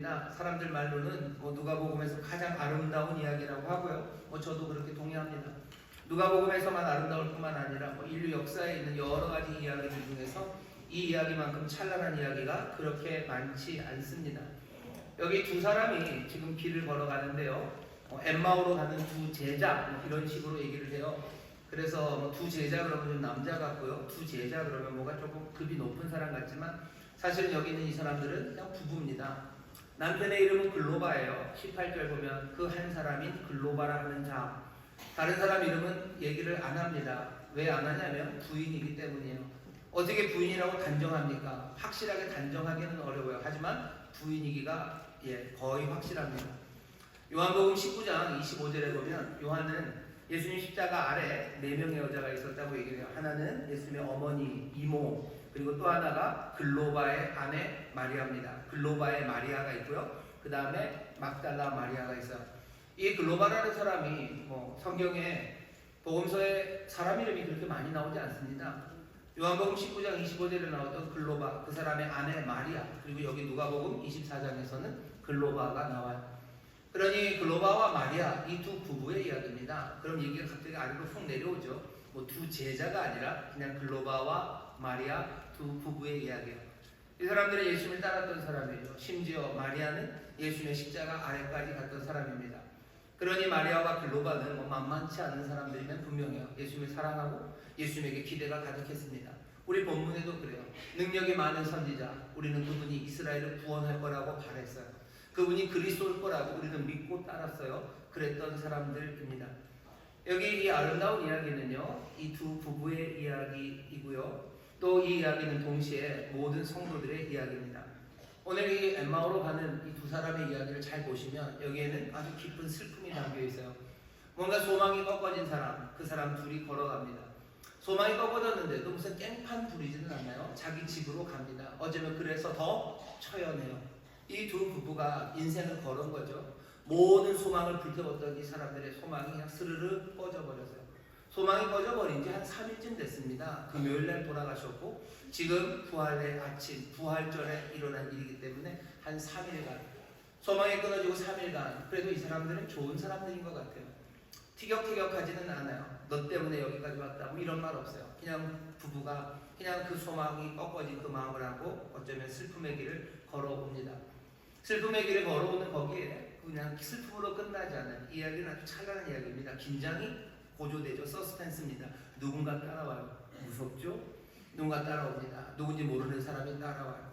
사람들 말로는 누가복음에서 가장 아름다운 이야기라고 하고요. 저도 그렇게 동의합니다. 누가복음에서만 아름다울 뿐만 아니라 인류 역사에 있는 여러 가지 이야기들 중에서 이 이야기만큼 찬란한 이야기가 그렇게 많지 않습니다. 여기 두 사람이 지금 길을 걸어가는데요. 엠마오로 가는 두 제자 이런 식으로 얘기를 해요. 그래서 두 제자 그러면 좀 남자 같고요. 두 제자 그러면 뭐가 조금 급이 높은 사람 같지만 사실은 여기 있는 이 사람들은 그냥 부부입니다. 남편의 이름은 글로바예요. 18절 보면 그 한 사람인 글로바라 하는 자. 다른 사람 이름은 얘기를 안 합니다. 왜 안 하냐면 부인이기 때문이에요. 어떻게 부인이라고 단정합니까? 확실하게 단정하기는 어려워요. 하지만 부인이기가 거의 확실합니다. 요한복음 19장 25절에 보면 요한은 예수님 십자가 아래 4명의 여자가 있었다고 얘기해요. 하나는 예수님의 어머니, 이모, 그리고 또 하나가 글로바의 아내 마리아입니다. 글로바의 마리아가 있고요. 그 다음에 막달라 마리아가 있어요. 이 글로바라는 사람이 성경에 복음서에 사람 이름이 그렇게 많이 나오지 않습니다. 요한복음 19장 25절에 나왔던 글로바, 그 사람의 아내 마리아, 그리고 여기 누가복음 24장에서는 글로바가 나와요. 그러니 글로바와 마리아 이 두 부부의 이야기입니다. 그럼 얘기가 갑자기 아래로 훅 내려오죠. 두 제자가 아니라 그냥 글로바와 마리아 두 부부의 이야기예요. 이 사람들은 예수님을 따랐던 사람이죠. 심지어 마리아는 예수님의 십자가 아래까지 갔던 사람입니다. 그러니 마리아와 글로바는 만만치 않은 사람들이면 분명해요. 예수님을 사랑하고 예수님에게 기대가 가득했습니다. 우리 본문에도 그래요. 능력이 많은 선지자, 우리는 그분이 이스라엘을 구원할 거라고 바랬어요. 그분이 그리스도일 거라고 우리는 믿고 따랐어요. 그랬던 사람들입니다. 여기 이 아름다운 이야기는요, 이 두 부부의 이야기이고요. 또 이 이야기는 동시에 모든 성도들의 이야기입니다. 오늘 이 엠마오로 가는 이 두 사람의 이야기를 잘 보시면 여기에는 아주 깊은 슬픔이 담겨 있어요. 뭔가 소망이 꺾어진 사람, 그 사람 둘이 걸어갑니다. 소망이 꺾어졌는데도 무슨 깽판 부리지는 않나요? 자기 집으로 갑니다. 어쩌면 그래서 더 처연해요. 이 두 부부가 인생을 걸은 거죠. 모든 소망을 불태웠던 이 사람들의 소망이 그냥 스르르 꺼져버렸어요. 소망이 꺼져버린 지 한 3일쯤 됐습니다. 금요일날 돌아가셨고 지금 부활의 아침, 부활절에 일어난 일이기 때문에 한 3일간 소망이 끊어지고 3일간 그래도 이 사람들은 좋은 사람들인 것 같아요. 티격태격하지는 않아요. 너 때문에 여기까지 왔다 이런 말 없어요. 그냥 부부가 그냥 그 소망이 꺾어진 그 마음을 하고 어쩌면 슬픔의 길을 걸어옵니다. 슬픔의 길을 걸어오는 거기에 그냥 슬픔으로 끝나지 않는 이야기는 아주 찬란한 이야기입니다. 긴장이 고조되죠. 서스펜스입니다. 누군가 따라와요. 무섭죠? 누군가 따라옵니다. 누군지 모르는 사람이 따라와요.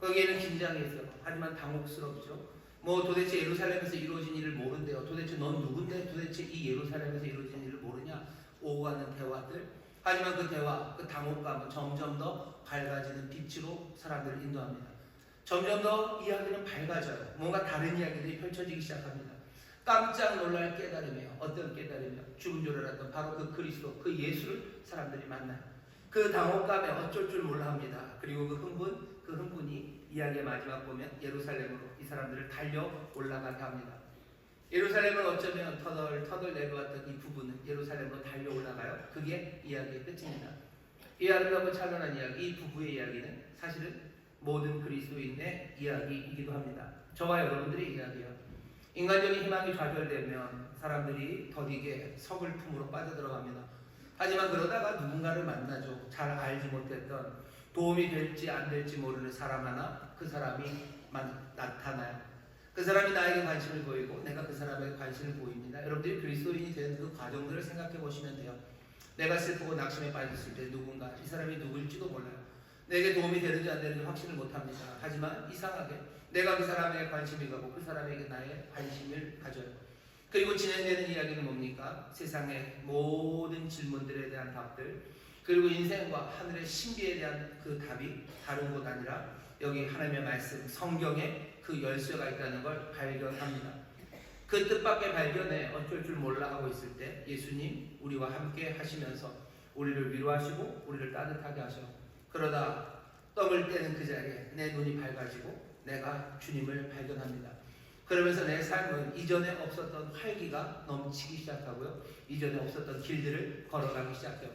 거기에는 긴장이 있어요. 하지만 당혹스럽죠. 도대체 예루살렘에서 이루어진 일을 모른대요. 도대체 넌 누군데 도대체 이 예루살렘에서 이루어진 일을 모르냐? 오고 가는 대화들. 하지만 그 대화, 그 당혹감은 점점 더 밝아지는 빛으로 사람들을 인도합니다. 점점 더 이야기는 밝아져요. 뭔가 다른 이야기들이 펼쳐지기 시작합니다. 깜짝 놀랄 깨달음이에요. 어떤 깨달음이요? 죽은 줄 알았던 바로 그 그리스도, 그 예수를 사람들이 만나요. 그 당혹감에 어쩔 줄 몰라 합니다. 그리고 그 흥분이 이야기의 마지막 보면 예루살렘으로 이 사람들을 달려 올라가게 합니다. 예루살렘을 어쩌면 터덜 내려왔던 이 부부는 예루살렘으로 달려 올라가요. 그게 이야기의 끝입니다. 이 아름답고 찬란한 이야기, 이 부부의 이야기는 사실은 모든 그리스도인의 이야기이기도 합니다. 저와 여러분들의 이야기예요. 인간적인 희망이 좌절되면 사람들이 더디게 서글픔으로 빠져들어갑니다. 하지만 그러다가 누군가를 만나죠. 잘 알지 못했던 도움이 될지 안 될지 모르는 사람 하나, 그 사람이 나타나요. 그 사람이 나에게 관심을 보이고 내가 그 사람에게 관심을 보입니다. 여러분들이 그리스도인이 되는 그 과정들을 생각해 보시면 돼요. 내가 슬프고 낙심에 빠졌을 때 누군가, 이 사람이 누구일지도 몰라요. 내게 도움이 되는지 안 되는지 확신을 못합니다. 하지만 이상하게 내가 그 사람에게 관심이 가고 그 사람에게 나의 관심을 가져요. 그리고 진행되는 이야기는 뭡니까? 세상의 모든 질문들에 대한 답들, 그리고 인생과 하늘의 신비에 대한 그 답이 다른 곳 아니라 여기 하나님의 말씀, 성경에 그 열쇠가 있다는 걸 발견합니다. 그 뜻밖의 발견에 어쩔 줄 몰라 하고 있을 때 예수님 우리와 함께 하시면서 우리를 위로하시고 우리를 따뜻하게 하셔. 그러다 떡을 떼는 그 자리에 내 눈이 밝아지고 내가 주님을 발견합니다. 그러면서 내 삶은 이전에 없었던 활기가 넘치기 시작하고요. 이전에 없었던 길들을 걸어가기 시작해요.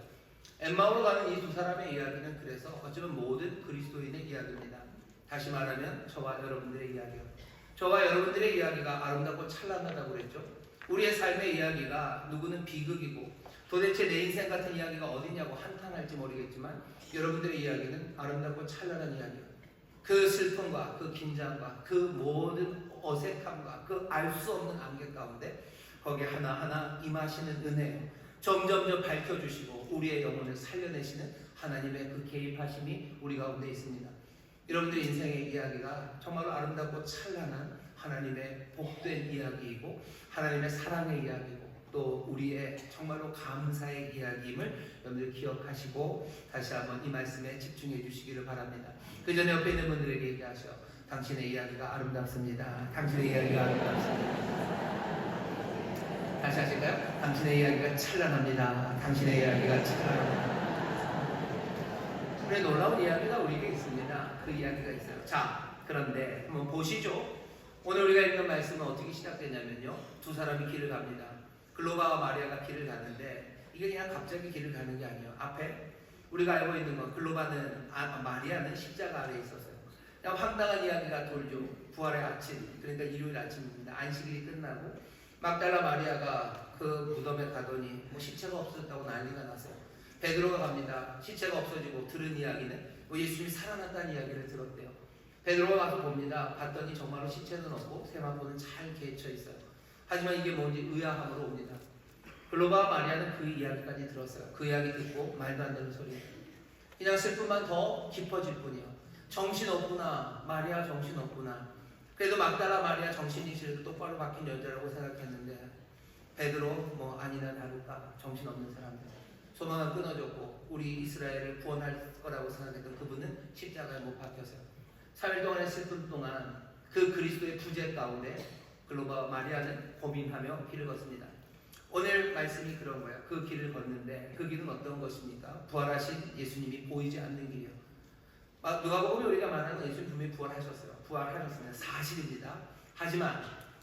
엠마오로 가는 이 두 사람의 이야기는 그래서 어쩌면 모든 그리스도인의 이야기입니다. 다시 말하면 저와 여러분들의 이야기예요. 저와 여러분들의 이야기가 아름답고 찬란하다고 그랬죠. 우리의 삶의 이야기가 누구는 비극이고 도대체 내 인생 같은 이야기가 어디냐고 한탄할지 모르겠지만 여러분들의 이야기는 아름답고 찬란한 이야기예요. 그 슬픔과 그 긴장과 그 모든 어색함과 그 알 수 없는 안개 가운데 거기 하나하나 임하시는 은혜, 점점점 밝혀주시고 우리의 영혼을 살려내시는 하나님의 그 개입하심이 우리 가운데 있습니다. 여러분들의 인생의 이야기가 정말로 아름답고 찬란한 하나님의 복된 이야기이고 하나님의 사랑의 이야기이고 또 우리의 정말로 감사의 이야기임을 여러분들 기억하시고 다시 한번 이 말씀에 집중해 주시기를 바랍니다. 그 전에 옆에 있는 분들에게 얘기하셔. 당신의 이야기가 아름답습니다. 당신의 이야기가 아름답습니다. 다시 하실까요? 당신의 이야기가 찬란합니다. 당신의 이야기가 찬란합니다. 우리 놀라운 이야기가 우리에게 있습니다. 그 이야기가 있어요. 자, 그런데 한번 보시죠. 오늘 우리가 읽는 말씀은 어떻게 시작되냐면요. 두 사람이 길을 갑니다. 글로바와 마리아가 길을 가는데 이게 그냥 갑자기 길을 가는 게 아니에요. 앞에 우리가 알고 있는 건 글로바는 마리아는 십자가 아래에 있었어요. 그냥 황당한 이야기가 돌죠. 부활의 아침, 그러니까 일요일 아침입니다. 안식일이 끝나고 막달라 마리아가 그 무덤에 가더니 뭐 시체가 없어졌다고 난리가 났어요. 베드로가 갑니다. 시체가 없어지고 들은 이야기는 예수님이 살아났다는 이야기를 들었대요. 베드로가 가서 봅니다. 봤더니 정말로 시체는 없고 세마포는 잘 개쳐 있어요. 하지만 이게 뭔지 의아함으로 옵니다. 글로바와 마리아는 그 이야기까지 들었어요. 그 이야기 듣고 말도 안 되는 소리. 그냥 슬픔만 더 깊어질 뿐이요. 정신없구나. 마리아 정신없구나. 그래도 막달라 마리아 정신이 똑바로 박힌 여자라고 생각했는데 베드로 뭐 아니나 다를까 정신없는 사람들. 소망은 끊어졌고 우리 이스라엘을 구원할 거라고 생각했던 그분은 십자가에 못 박혔어요. 3일 동안의 슬픔 동안 그 그리스도의 부재 가운데 글로바 마리아는 고민하며 길을 걷습니다. 오늘 말씀이 그런 거예요. 그 길을 걷는데 그 길은 어떤 것입니까? 부활하신 예수님이 보이지 않는 길이요. 누가복음에 우리가 말하는 예수님 분명히 부활하셨어요. 부활하셨습니다. 사실입니다. 하지만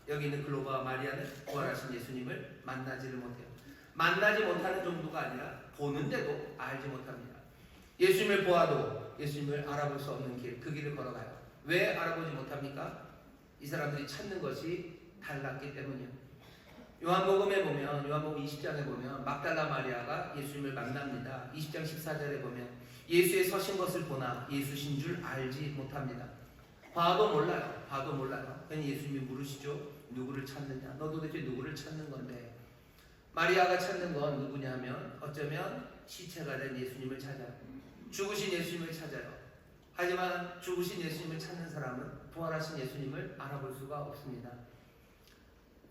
여기 있는 글로바 마리아는 부활하신 예수님을 만나지를 못해요. 만나지 못하는 정도가 아니라 보는데도 알지 못합니다. 예수님을 보아도 예수님을 알아볼 수 없는 길, 그 길을 걸어가요. 왜 알아보지 못합니까? 이 사람들이 찾는 것이 달랐기 때문이에요. 요한복음에 보면, 요한복음 20장에 보면 막달라 마리아가 예수님을 만납니다. 20장 14절에 보면 예수의 서신 것을 보나 예수신 줄 알지 못합니다. 봐도 몰라요. 봐도 몰라요. 그냥 예수님이 물으시죠. 누구를 찾느냐? 너 도대체 누구를 찾는 건데? 마리아가 찾는 건 누구냐면 어쩌면 시체가 된 예수님을 찾아요. 죽으신 예수님을 찾아요. 하지만 죽으신 예수님을 찾는 사람은 부활하신 예수님을 알아볼 수가 없습니다.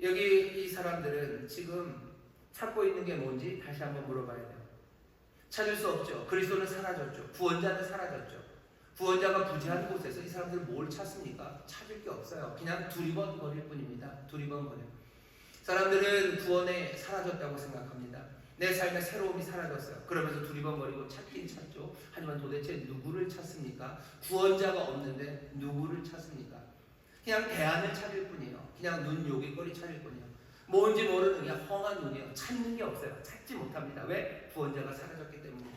여기 이 사람들은 지금 찾고 있는 게 뭔지 다시 한번 물어봐야 돼요. 찾을 수 없죠. 그리스도는 사라졌죠. 구원자는 사라졌죠. 구원자가 부재한 곳에서 이 사람들은 뭘 찾습니까? 찾을 게 없어요. 그냥 두리번거릴 뿐입니다. 두리번거려. 사람들은 구원에 사라졌다고 생각합니다. 내 삶의 새로움이 사라졌어요. 그러면서 두리번거리고 찾긴 찾죠. 하지만 도대체 누구를 찾습니까? 구원자가 없는데 누구를 찾습니까? 그냥 대안을 찾을 뿐이에요. 그냥 눈요깃거리 찾을 뿐이에요. 뭔지 모르는 그냥 헝한 눈이에요. 찾는 게 없어요. 찾지 못합니다. 왜? 구원자가 사라졌기 때문이에요.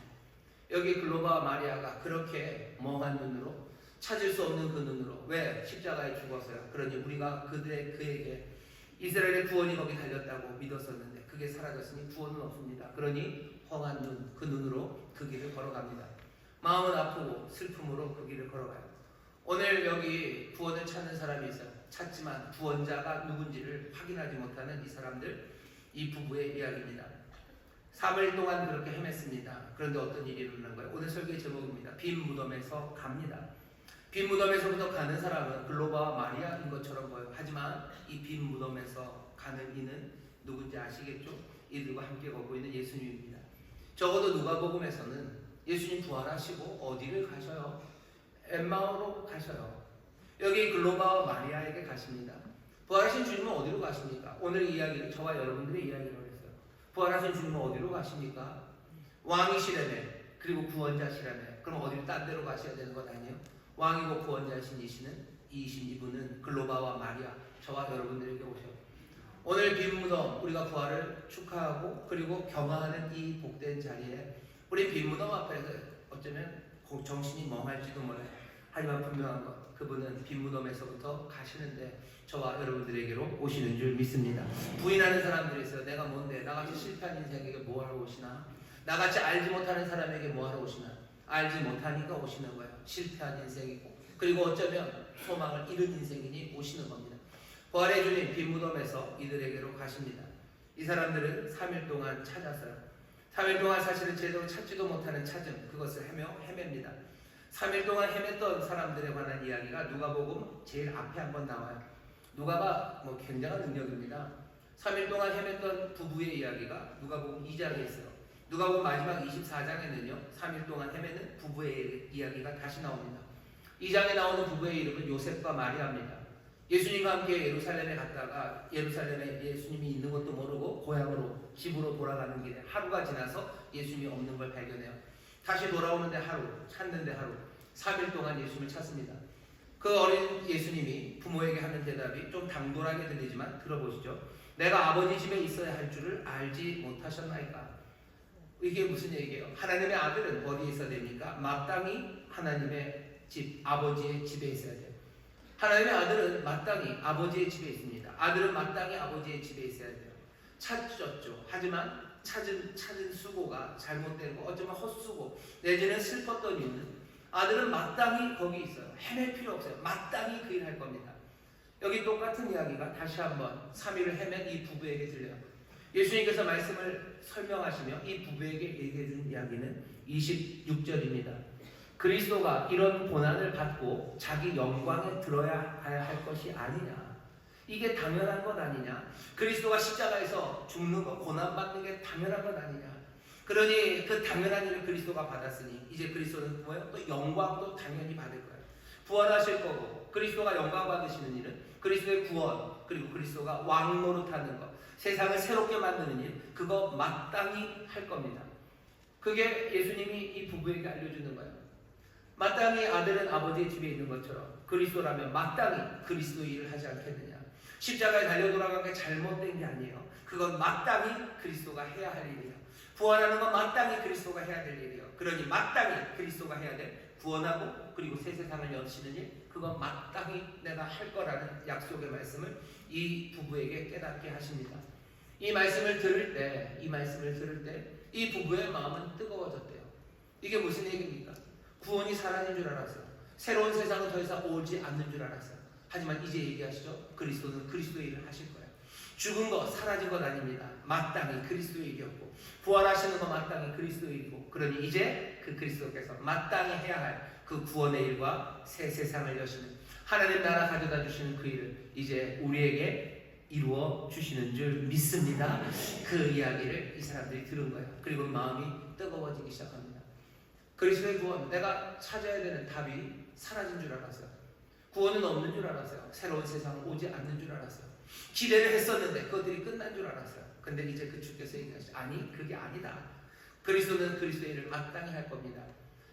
여기 글로바 마리아가 그렇게 멍한 눈으로 찾을 수 없는 그 눈으로 왜? 십자가에 죽었어요. 그러니 우리가 그에게 이스라엘의 구원이 거기 달렸다고 믿었었는데 그게 사라졌으니 구원은 없습니다. 그러니 헝한 눈, 그 눈으로 그 길을 걸어갑니다. 마음은 아프고 슬픔으로 그 길을 걸어가요. 오늘 여기 구원을 찾는 사람이 있어요. 찾지만 구원자가 누군지를 확인하지 못하는 이 사람들, 이 부부의 이야기입니다. 3일 동안 그렇게 헤맸습니다. 그런데 어떤 일이 일어난 거예요? 오늘 설교의 제목입니다. 빈 무덤에서 갑니다. 빈 무덤에서부터 가는 사람은 글로바와 마리아인 것처럼 보여요. 하지만 이 빈 무덤에서 가는 이는 누군지 아시겠죠? 이들과 함께 걷고 있는 예수님입니다. 적어도 누가복음에서는 예수님 부활하시고 어디를 가셔요? 엠마오로 가셔요. 여기 글로바와 마리아에게 가십니다. 부활하신 주님은 어디로 가십니까? 오늘 이 이야기는 저와 여러분들의 이야기로 했어요. 부활하신 주님은 어디로 가십니까? 왕이시라며 그리고 구원자시라며 그럼 어디로 딴 데로 가셔야 되는 것 아니에요? 왕이고 구원자이신 이분은 글로바와 마리아 저와 여러분들에게 오셔요. 오늘 빈 무덤 우리가 부활을 축하하고 그리고 경화하는 이 복된 자리에 우리 빈 무덤 앞에서 어쩌면 정신이 멍할지도 몰라요. 하지만 분명한 것 그분은 빈 무덤에서부터 가시는데 저와 여러분들에게로 오시는 줄 믿습니다. 부인하는 사람들이 있어요. 내가 뭔데? 나같이 실패한 인생에게 뭐하러 오시나? 나같이 알지 못하는 사람에게 뭐하러 오시나? 알지 못하니까 오시는 거예요. 실패한 인생이고, 그리고 어쩌면 소망을 잃은 인생이니 오시는 겁니다. 부활의 주님 빈 무덤에서 이들에게로 가십니다. 이 사람들은 3일 동안 찾았어요. 3일 동안 사실은 제대로 찾지도 못하는 찾음, 그것을 헤맵니다. 3일 동안 헤맸던 사람들에 관한 이야기가 누가복음 제일 앞에 한번 나와요. 누가가 굉장한 능력입니다. 3일 동안 헤맸던 부부의 이야기가 누가복음 2장에 있어요. 누가복음 마지막 24장에는요 3일 동안 헤매는 부부의 이야기가 다시 나옵니다. 2장에 나오는 부부의 이름은 요셉과 마리아입니다. 예수님과 함께 예루살렘에 갔다가 예루살렘에 예수님이 있는 것도 모르고 고향으로 집으로 돌아가는 길에 하루가 지나서 예수님이 없는 걸 발견해요. 다시 돌아오는데 하루, 찾는데 하루, 3일 동안 예수님을 찾습니다. 그 어린 예수님이 부모에게 하는 대답이 좀 당돌하게 들리지만 들어보시죠. 내가 아버지 집에 있어야 할 줄을 알지 못하셨나이까? 이게 무슨 얘기예요? 하나님의 아들은 어디에 있어야 됩니까? 마땅히 하나님의 집, 아버지의 집에 있어야 돼요. 하나님의 아들은 마땅히 아버지의 집에 있습니다. 아들은 마땅히 아버지의 집에 있어야 돼요. 찾았죠. 하지만 찾은 수고가 잘못된 거, 어쩌면 헛수고 내지는 슬펐던 이유는 아들은 마땅히 거기 있어요. 헤맬 필요 없어요. 마땅히 그 일 할 겁니다. 여기 똑같은 이야기가 다시 한번 3일을 헤맨 이 부부에게 들려요. 예수님께서 말씀을 설명하시며 이 부부에게 얘기해 준 이야기는 26절입니다. 그리스도가 이런 고난을 받고 자기 영광에 들어야 할 것이 아니냐. 이게 당연한 것 아니냐. 그리스도가 십자가에서 죽는 것, 고난받는 게 당연한 것 아니냐. 그러니 그 당연한 일을 그리스도가 받았으니 이제 그리스도는 뭐예요? 또 영광도 당연히 받을 거예요. 부활하실 거고, 그리스도가 영광 받으시는 일은 그리스도의 구원, 그리고 그리스도가 왕 노릇하는 것, 세상을 새롭게 만드는 일, 그거 마땅히 할 겁니다. 그게 예수님이 이 부부에게 알려주는 거예요. 마땅히 아들은 아버지의 집에 있는 것처럼 그리스도라면 마땅히 그리스도 일을 하지 않겠느냐. 십자가에 달려 돌아간 게 잘못된 게 아니에요. 그건 마땅히 그리스도가 해야 할 일이에요. 부활하는 건 마땅히 그리스도가 해야 될 일이에요. 그러니 마땅히 그리스도가 해야 될 구원하고 그리고 새 세상을 여시는 일, 그건 마땅히 내가 할 거라는 약속의 말씀을 이 부부에게 깨닫게 하십니다. 이 말씀을 들을 때 이 부부의 마음은 뜨거워졌대요. 이게 무슨 얘기입니까? 구원이 사라진 줄 알았어요. 새로운 세상은 더 이상 오지 않는 줄 알았어요. 하지만 이제 얘기하시죠. 그리스도는 그리스도의 일을 하실 거예요. 죽은 것, 사라진 것 아닙니다. 마땅히 그리스도의 일이었고, 부활하시는 것 마땅히 그리스도의 일이고, 그러니 이제 그 그리스도께서 마땅히 해야 할 그 구원의 일과 새 세상을 여시는 하나님 나라 가져다 주시는 그 일을 이제 우리에게 이루어 주시는 줄 믿습니다. 그 이야기를 이 사람들이 들은 거예요. 그리고 마음이 뜨거워지기 시작합니다. 그리스도의 구원, 내가 찾아야 되는 답이 사라진 줄 알았어요. 구원은 없는 줄 알았어요. 새로운 세상은 오지 않는 줄 알았어요. 기대를 했었는데 그것들이 끝난 줄 알았어요. 근데 이제 그 주께서 얘기하시죠. 아니, 그게 아니다. 그리스도는 그리스도의 일을 마땅히 할 겁니다.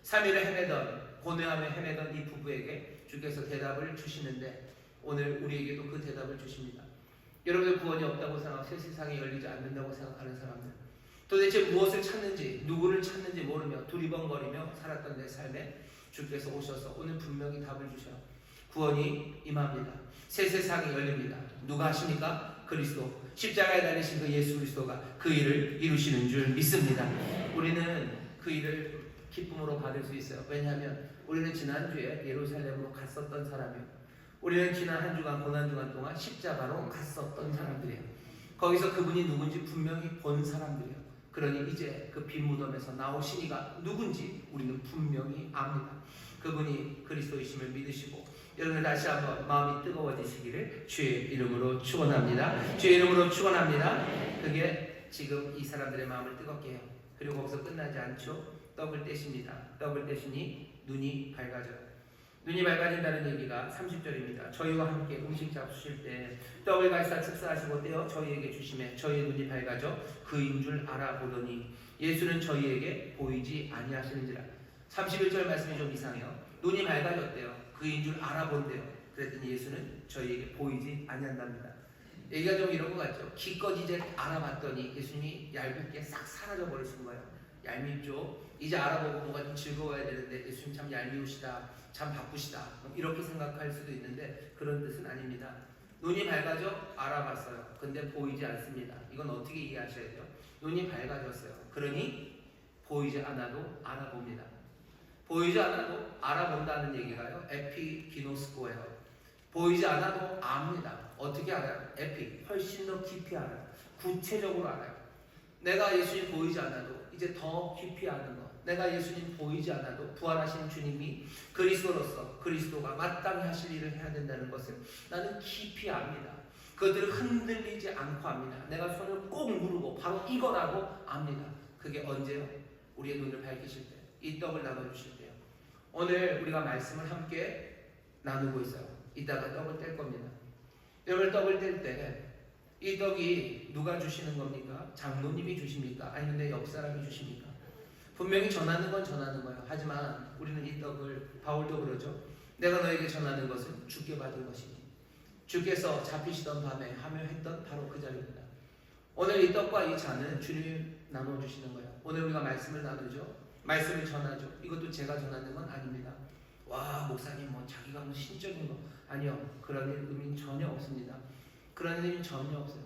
3일을 고뇌하며 헤매던 이 부부에게 주께서 대답을 주시는데 오늘 우리에게도 그 대답을 주십니다. 여러분의 구원이 없다고 생각하고 새 세상이 열리지 않는다고 생각하는 사람들, 도대체 무엇을 찾는지, 누구를 찾는지 모르며 두리번거리며 살았던 내 삶에 주께서 오셔서 오늘 분명히 답을 주셔요. 구원이 임합니다. 새 세상이 열립니다. 누가 하십니까? 그리스도. 십자가에 달리신 그 예수 그리스도가 그 일을 이루시는 줄 믿습니다. 우리는 그 일을 기쁨으로 받을 수 있어요. 왜냐하면 우리는 지난주에 예루살렘으로 갔었던 사람이에요. 우리는 지난 한 주간, 고난주간 동안 십자가로 갔었던 사람들이에요. 거기서 그분이 누군지 분명히 본 사람들이에요. 그러니 이제 그 빈 무덤에서 나오시니가 누군지 우리는 분명히 압니다. 그분이 그리스도이심을 믿으시고, 여러분 다시 한번 마음이 뜨거워지시기를 주의 이름으로 축원합니다. 주의 이름으로 축원합니다. 그게 지금 이 사람들의 마음을 뜨겁게 해요. 그리고 거기서 끝나지 않죠. 떡을 떼십니다. 떡을 떼시니 눈이 밝아져요. 눈이 밝아진다는 얘기가 30절입니다. 저희와 함께 음식 잡수실 때 떡을 가지사 축사하시고 떼어 저희에게 주심에 저희의 눈이 밝아져 그인 줄 알아보더니 예수는 저희에게 보이지 아니하시는지라. 31절 말씀이 좀 이상해요. 눈이 밝아졌대요. 그인 줄 알아본대요. 그랬더니 예수는 저희에게 보이지 아니한답니다. 얘기가 좀 이런 것 같죠. 기껏 이제 알아봤더니 예수님이 얄궂게 싹 사라져 버리신 거예요. 얄밉죠. 이제 알아보고 뭔가 좀 즐거워야 되는데 예수님 참 얄미우시다, 참 바쁘시다 이렇게 생각할 수도 있는데 그런 뜻은 아닙니다. 눈이 밝아져 알아봤어요. 근데 보이지 않습니다. 이건 어떻게 이해하셔야 돼요? 눈이 밝아졌어요. 그러니 보이지 않아도 알아봅니다. 보이지 않아도 알아본다는 얘기가요, 에피기노스코예요. 보이지 않아도 압니다. 어떻게 알아요? 에피, 훨씬 더 깊이 알아요. 구체적으로 알아요. 내가 예수님 보이지 않아도 이제 더 깊이 아는 것. 내가 예수님 보이지 않아도 부활하신 주님이 그리스도로서 그리스도가 마땅히 하실 일을 해야 된다는 것을 나는 깊이 압니다. 그들을 흔들리지 않고 압니다. 내가 손을 꼭 누르고 바로 이거라고 압니다. 그게 언제요? 우리의 눈을 밝히실 때, 이 떡을 나눠주실 때요. 오늘 우리가 말씀을 함께 나누고 있어요. 이따가 떡을 뗄 겁니다. 여러분, 떡을 뗄 때 이 떡이 누가 주시는 겁니까? 장로님이 주십니까? 아니면 내 옆 사람이 주십니까? 분명히 전하는 건 전하는 거예요. 하지만 우리는 이 떡을, 바울도 그러죠. 내가 너에게 전하는 것은 주께 받은 것이니 주께서 잡히시던 밤에 하며 했던 바로 그 자리입니다. 오늘 이 떡과 이 잔은 주님 나눠주시는 거예요. 오늘 우리가 말씀을 나누죠. 말씀을 전하죠. 이것도 제가 전하는 건 아닙니다. 와, 목사님 뭐 자기가 뭐 신적인 거 아니요. 그런 의미는 전혀 없습니다. 그런 의미는 전혀 없어요.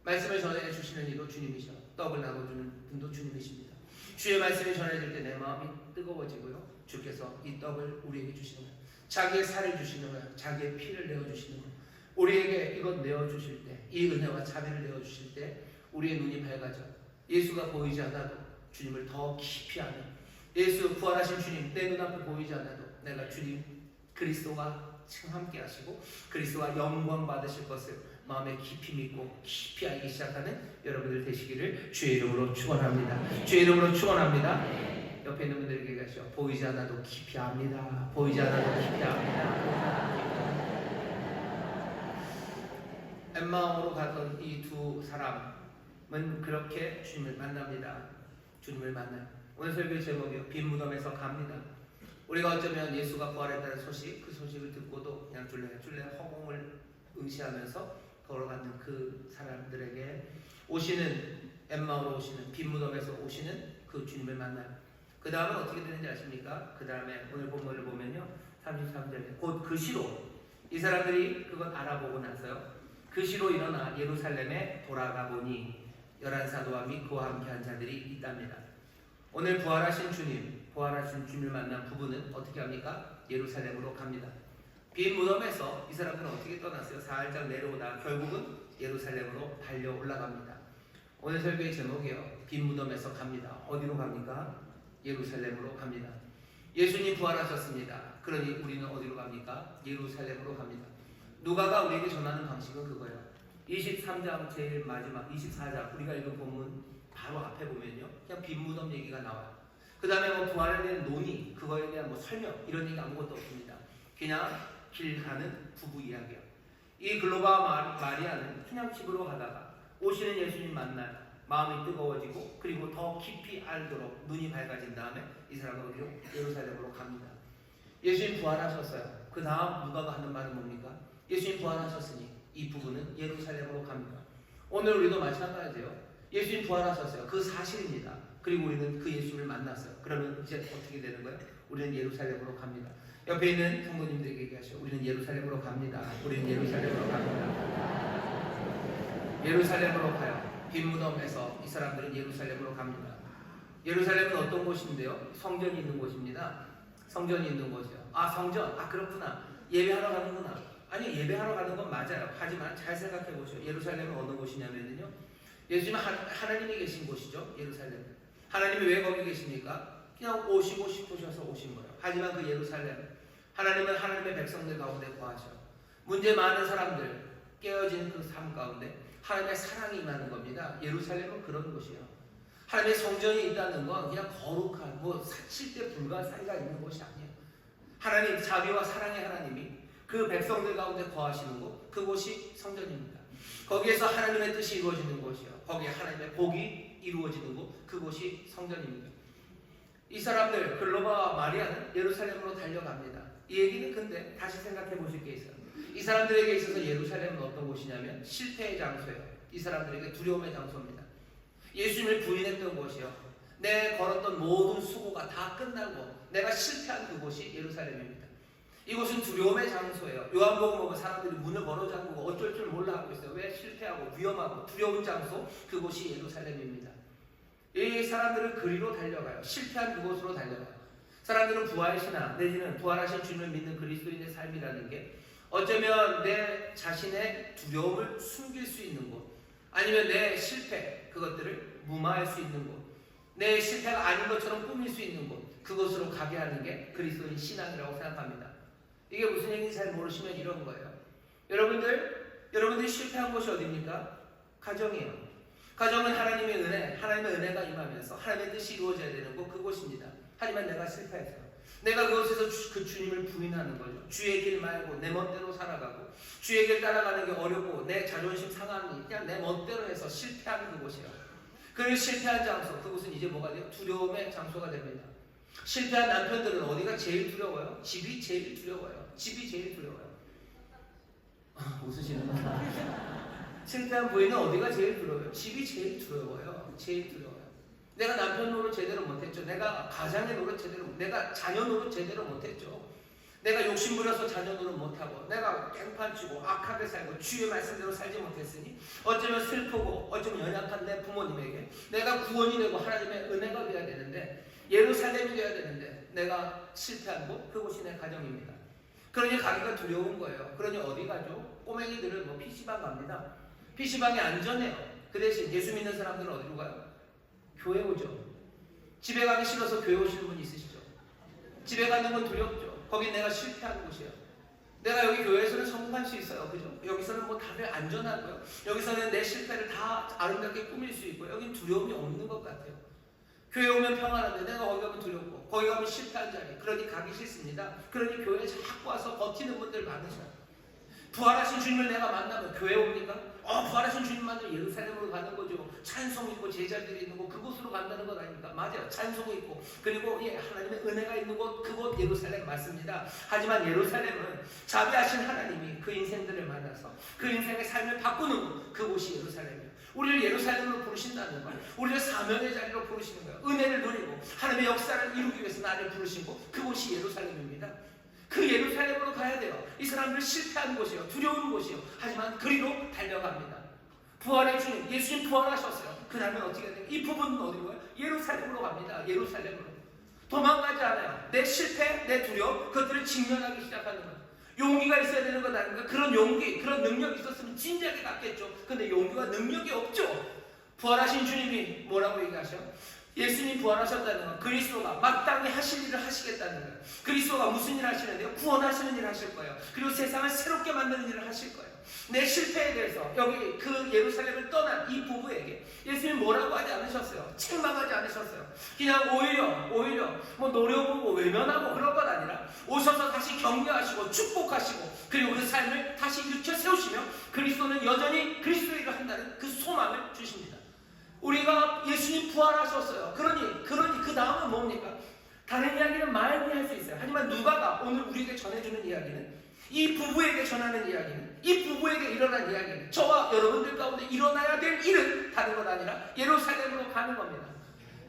말씀을 전해주시는 이도 주님이셔. 떡을 나눠주는 분도 주님이십니다. 주의 말씀이 전해질 때 내 마음이 뜨거워지고요. 주께서 이 떡을 우리에게 주시는 거예요. 자기의 살을 주시는 거예요. 자기의 피를 내어주시는 거예요. 우리에게 이것 내어주실 때, 이 은혜와 자비를 내어주실 때 우리의 눈이 밝아져 예수가 보이지 않아도 주님을 더 깊이 아는, 예수 부활하신 주님 내 눈앞에 보이지 않아도 내가 주님 그리스도가 함께 하시고 그리스도와 영광 받으실 것을 마음에 깊이 믿고 깊이 알기 시작하는 여러분들 되시기를 주의 이름으로 축원합니다. 주의 이름으로 축원합니다. 옆에 있는 분들에게 가시죠. 보이지 않아도 깊이 압니다. 보이지 않아도 깊이 압니다. 엠마오로 가던 이 두 사람은 그렇게 주님을 만납니다. 주님을 만나요. 오늘 설교의 제목이요, 빈 무덤에서 갑니다. 우리가 어쩌면 예수가 부활했다는 소식, 그 소식을 듣고도 그냥 줄래 허공을 응시하면서 걸어가는 그 사람들에게 오시는, 엠마오로 오시는, 빈 무덤에서 오시는 그 주님을 만나요. 그 다음은 어떻게 되는지 아십니까? 그 다음에 오늘 본문을 보면요, 33절에 곧 그 시로, 이 사람들이 그것 알아보고 나서요, 그 시로 일어나 예루살렘에 돌아가 보니 11사도와 및 그와 함께한 자들이 있답니다. 오늘 부활하신 주님을 만난 부부는 어떻게 합니까? 예루살렘으로 갑니다. 빈 무덤에서 이 사람들은 어떻게 떠났어요? 살짝 내려오다 결국은 예루살렘으로 달려 올라갑니다. 오늘 설교의 제목이요, 빈 무덤에서 갑니다. 어디로 갑니까? 예루살렘으로 갑니다. 예수님 부활하셨습니다. 그러니 우리는 어디로 갑니까? 예루살렘으로 갑니다. 누가가 우리에게 전하는 방식은 그거예요. 23장 제일 마지막 24장 우리가 읽은 본문 바로 앞에 보면요, 그냥 빈 무덤 얘기가 나와요. 그 다음에 뭐 부활에 대한 논의, 그거에 대한 뭐 설명, 이런 얘기 아무것도 없습니다. 그냥 길 가는 부부 이야기예요. 이 글로바 마리아는 그냥 집으로 가다가 오시는 예수님 만나요. 마음이 뜨거워지고 그리고 더 깊이 알도록 눈이 밝아진 다음에 이 사람은 어디로? 예루살렘으로 갑니다. 예수님 부활하셨어요. 그 다음 누가가 하는 말은 뭡니까? 예수님 부활하셨으니 이 부부는 예루살렘으로 갑니다. 오늘 우리도 마찬가지예요. 예수님 부활하셨어요. 그 사실입니다. 그리고 우리는 그 예수님을 만났어요. 그러면 이제 어떻게 되는 거예요? 우리는 예루살렘으로 갑니다. 옆에 있는 성도님들에게 얘기하시죠. 우리는 예루살렘으로 갑니다. 우리는 예루살렘으로 갑니다. 예루살렘으로 가요. 빈 무덤에서 이 사람들은 예루살렘으로 갑니다. 예루살렘은 어떤 곳인데요? 성전이 있는 곳입니다. 성전이 있는 곳이요. 아, 성전. 아, 그렇구나. 예배하러 가는구나. 아니, 예배하러 가는 건 맞아요. 하지만 잘 생각해 보시죠. 예루살렘은 어느 곳이냐면요, 예수님은 하나님이 계신 곳이죠. 예루살렘. 하나님이 왜 거기 계십니까? 그냥 오시고 싶으셔서 오신 거예요. 하지만 그 예루살렘, 하나님은 하나님의 백성들 가운데 거하셔. 문제 많은 사람들, 깨어진 그 삶 가운데 하나님의 사랑이 임하는 겁니다. 예루살렘은 그런 곳이에요. 하나님의 성전이 있다는 건 그냥 거룩한, 뭐 사칠대 불가사리가 있는 곳이 아니에요. 하나님, 자비와 사랑의 하나님이 그 백성들 가운데 거하시는 곳, 그곳이 성전입니다. 거기에서 하나님의 뜻이 이루어지는 곳이요, 거기에 하나님의 복이 이루어지는 곳, 그곳이 성전입니다. 이 사람들, 글로바와 마리아는 예루살렘으로 달려갑니다. 이 얘기는 근데 다시 생각해 보실 게 있어요. 이 사람들에게 있어서 예루살렘은 어떤 곳이냐면 실패의 장소예요. 이 사람들에게 두려움의 장소입니다. 예수님을 부인했던 곳이요, 내 걸었던 모든 수고가 다 끝나고 내가 실패한 그곳이 예루살렘입니다. 이곳은 두려움의 장소예요. 요한복음 보면 사람들이 문을 걸어 잠그고 어쩔 줄 몰라 하고 있어요. 왜? 실패하고 위험하고 두려운 장소, 그곳이 예루살렘입니다. 이 사람들은 그리로 달려가요. 실패한 그곳으로 달려가요. 사람들은 부활신앙 내지는 부활하신 주님을 믿는 그리스도인의 삶이라는 게 어쩌면 내 자신의 두려움을 숨길 수 있는 곳, 아니면 내 실패 그것들을 무마할 수 있는 곳, 내 실패가 아닌 것처럼 꾸밀 수 있는 곳, 그곳으로 가게 하는 게 그리스도인 신앙이라고 생각합니다. 이게 무슨 얘기인지 잘 모르시면 이런 거예요. 여러분들이 실패한 곳이 어디입니까? 가정이에요. 가정은 하나님의 은혜, 하나님의 은혜가 임하면서 하나님의 뜻이 이루어져야 되는 곳, 그곳입니다. 하지만 내가 실패했어요. 내가 그곳에서 그 주님을 부인하는 거죠. 주의 길 말고 내 멋대로 살아가고, 주의 길 따라가는 게 어렵고 내 자존심 상하니 그냥 내 멋대로 해서 실패하는 그곳이에요. 그 실패한 장소, 그곳은 이제 뭐가 돼요? 두려움의 장소가 됩니다. 실패한 남편들은 어디가 제일 두려워요? 집이 제일 두려워요. 집이 제일 두려워요. 웃으시는구나. 실패한 부인은 어디가 제일 두려워요? 집이 제일 두려워요. 제일 두려워요. 내가 남편 노릇 제대로 못했죠. 내가 가장의 노릇 제대로, 내가 자녀 노릇 제대로 못했죠. 내가 욕심부려서 자녀 노릇 못하고, 내가 깽판 치고 악하게 살고 주의 말씀대로 살지 못했으니 어쩌면 슬프고 어쩌면 연약한 내 부모님에게 내가 구원이 되고 하나님의 은혜가 되어야 되는데, 예루살렘이 되어야 되는데 내가 실패한 곳, 그곳이 내 가정입니다. 그러니 가기가 두려운 거예요. 그러니 어디 가죠? 꼬맹이들은 뭐 PC방 갑니다. PC방이 안전해요. 그 대신 예수 믿는 사람들은 어디로 가요? 교회 오죠. 집에 가기 싫어서 교회 오시는 분 있으시죠? 집에 가는 건 두렵죠. 거긴 내가 실패한 곳이에요. 내가 여기 교회에서는 성공할 수 있어요. 그죠? 여기서는 뭐 다들 안전하고요. 여기서는 내 실패를 다 아름답게 꾸밀 수 있고, 여긴 두려움이 없는 것 같아요. 교회 오면 평안한데 내가 거기 가면 두렵고, 거기 가면 실패한 자리, 그러니 가기 싫습니다. 그러니 교회에 자꾸 와서 버티는 분들 많으셔요. 부활하신 주님을 내가 만나면 교회 옵니까? 부활하신 주님 만나면 예루살렘으로 가는 거죠. 찬송 있고 제자들이 있는 곳, 그곳으로 간다는 것 아닙니까? 맞아요. 찬송 있고, 그리고 하나님의 은혜가 있는 곳, 그곳 예루살렘 맞습니다. 하지만 예루살렘은 자비하신 하나님이 그 인생들을 만나서 그 인생의 삶을 바꾸는 곳, 그곳이 예루살렘이에요. 우리를 예루살렘으로 부르신다는 걸, 우리를 사명의 자리로 부르시는 거예요. 은혜를 누리고 하나님의 역사를 이루기 위해서 나를 부르신 곳, 그곳이 예루살렘입니다. 그 예루살렘으로 가야 돼요. 이 사람들 실패한 곳이에요. 두려운 곳이에요. 하지만 그리로 달려갑니다. 부활의 주님, 예수님 부활하셨어요. 그 다음에 어떻게 돼요? 이 부분은 어디로 가요? 예루살렘으로 갑니다. 예루살렘으로. 도망가지 않아요. 내 실패, 내 두려움, 그것들을 직면하기 시작하는 거예요. 용기가 있어야 되는 것 아닙니까? 그런 용기, 그런 능력이 있었으면 진작에 갔겠죠. 근데 용기와 능력이 없죠. 부활하신 주님이 뭐라고 얘기하셔요? 예수님 부활하셨다는 건 그리스도가 마땅히 하실 일을 하시겠다는 거예요. 그리스도가 무슨 일을 하시는데요? 구원하시는 일을 하실 거예요. 그리고 세상을 새롭게 만드는 일을 하실 거예요. 내 실패에 대해서 여기 그 예루살렘을 떠난 이 부부에게 예수님 뭐라고 하지 않으셨어요. 책망하지 않으셨어요. 그냥 오히려 뭐 노려보고 외면하고 그런 건 아니라 오셔서 다시 격려하시고 축복하시고, 그리고 그 삶을 다시 일으켜 세우시며 그리스도는 여전히 그리스도 일을 한다는 그 소망을 주십니다. 우리가 예수님 부활하셨어요. 그러니 그 다음은 뭡니까? 다른 이야기는 많이 할 수 있어요. 하지만 누가가 오늘 우리에게 전해주는 이야기는, 이 부부에게 전하는 이야기는, 이 부부에게 일어난 이야기는, 저와 여러분들 가운데 일어나야 될 일은 다른 것 아니라 예루살렘으로 가는 겁니다.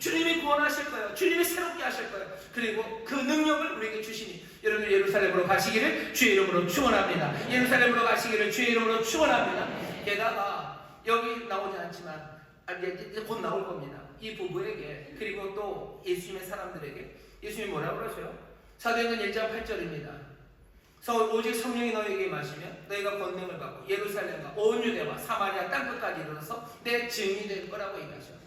주님이 구원하실 거예요. 주님이 새롭게 하실 거예요. 그리고 그 능력을 우리에게 주시니 여러분 예루살렘으로 가시기를 주의 이름으로 축원합니다. 예루살렘으로 가시기를 주의 이름으로 축원합니다. 게다가 여기 나오지 않지만 이제 곧 나올 겁니다. 이 부부에게, 그리고 또 예수님의 사람들에게 예수님이 뭐라고 그러세요? 사도행전 1장 8절입니다. 오직 성령이 너희에게 마시면 너희가 권능을 받고 예루살렘과 온 유대와 사마리아 땅끝까지 이르러서 내 증인이 될 거라고 얘기하셔요.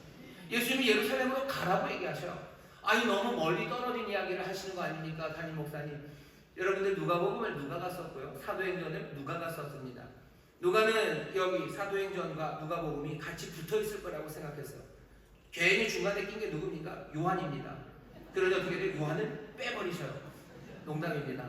예수님이 예루살렘으로 가라고 얘기하셔요. 아니 너무 멀리 떨어진 이야기를 하시는 거 아닙니까, 담임 목사님? 여러분들 누가복음을 누가가 썼고요, 사도행전을 누가가 썼습니다. 누가는 여기 사도행전과 누가복음이 같이 붙어있을 거라고 생각했어요. 괜히 중간에 낀 게 누굽니까? 요한입니다. 그러니 어떻게 돼요? 요한을 빼버리셔요. 농담입니다.